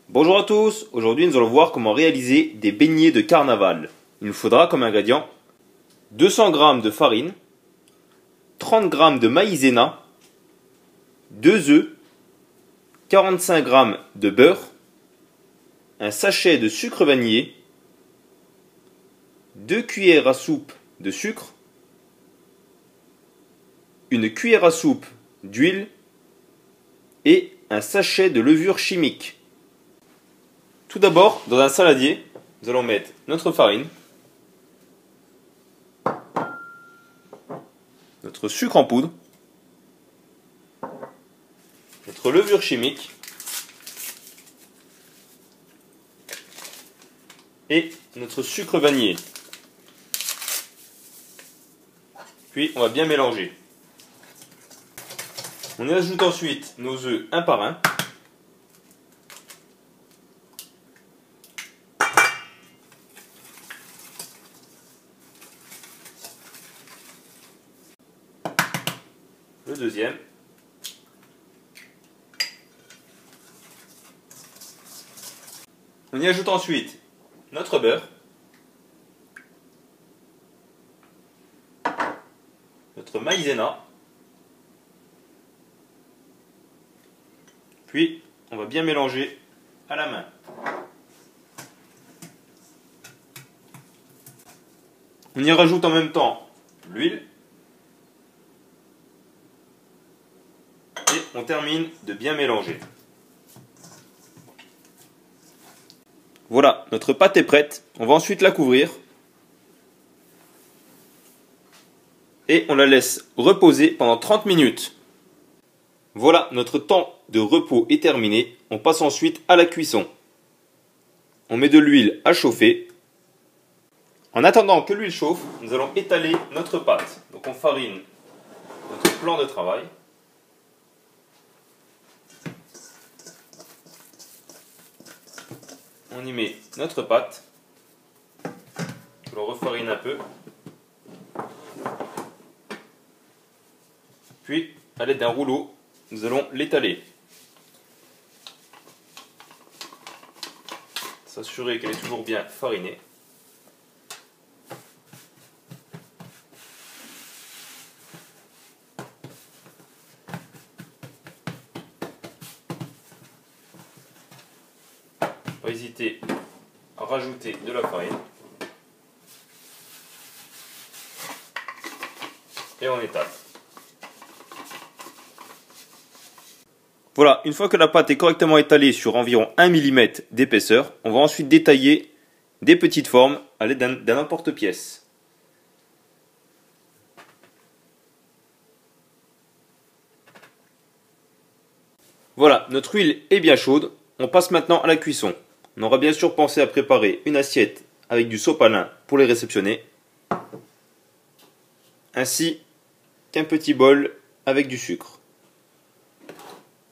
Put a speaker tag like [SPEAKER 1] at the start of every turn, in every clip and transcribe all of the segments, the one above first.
[SPEAKER 1] Bonjour à tous, aujourd'hui nous allons voir comment réaliser des beignets de carnaval. Il nous faudra comme ingrédients 200 g de farine, 30 g de maïzena, 2 œufs, 45 g de beurre, un sachet de sucre vanillé, 2 cuillères à soupe de sucre, une cuillère à soupe d'huile et un sachet de levure chimique. Tout d'abord, dans un saladier, nous allons mettre notre farine, notre sucre en poudre, notre levure chimique et notre sucre vanillé. Puis on va bien mélanger. On y ajoute ensuite nos œufs un par un. Le deuxième. On y ajoute ensuite notre beurre, notre maïzena, puis on va bien mélanger à la main. On y rajoute en même temps l'huile et on termine de bien mélanger. Voilà, notre pâte est prête. On va ensuite la couvrir et on la laisse reposer pendant 30 minutes. Voilà, notre temps de repos est terminé. On passe ensuite à la cuisson. On met de l'huile à chauffer. En attendant que l'huile chauffe, nous allons étaler notre pâte. Donc on farine notre plan de travail. On y met notre pâte. On refarine un peu. Puis, à l'aide d'un rouleau, nous allons l'étaler. S'assurer qu'elle est toujours bien farinée. Pas hésiter à rajouter de la farine. Et on étale. Voilà, une fois que la pâte est correctement étalée sur environ 1 mm d'épaisseur, on va ensuite détailler des petites formes à l'aide d'un emporte-pièce. Voilà, notre huile est bien chaude, on passe maintenant à la cuisson. On aura bien sûr pensé à préparer une assiette avec du sopalin pour les réceptionner, ainsi qu'un petit bol avec du sucre.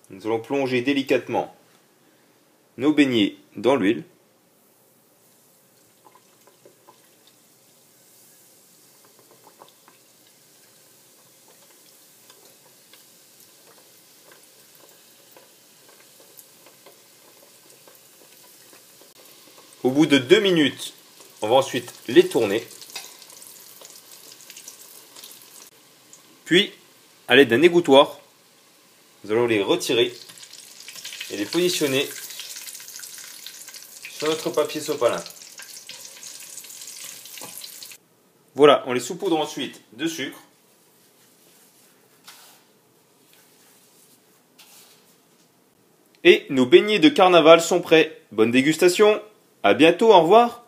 [SPEAKER 1] Nous allons plonger délicatement nos beignets dans l'huile. Au bout de 2 minutes, on va ensuite les tourner. Puis, à l'aide d'un égouttoir, nous allons les retirer et les positionner sur notre papier sopalin. Voilà, on les saupoudre ensuite de sucre. Et nos beignets de carnaval sont prêts. Bonne dégustation! À bientôt, au revoir!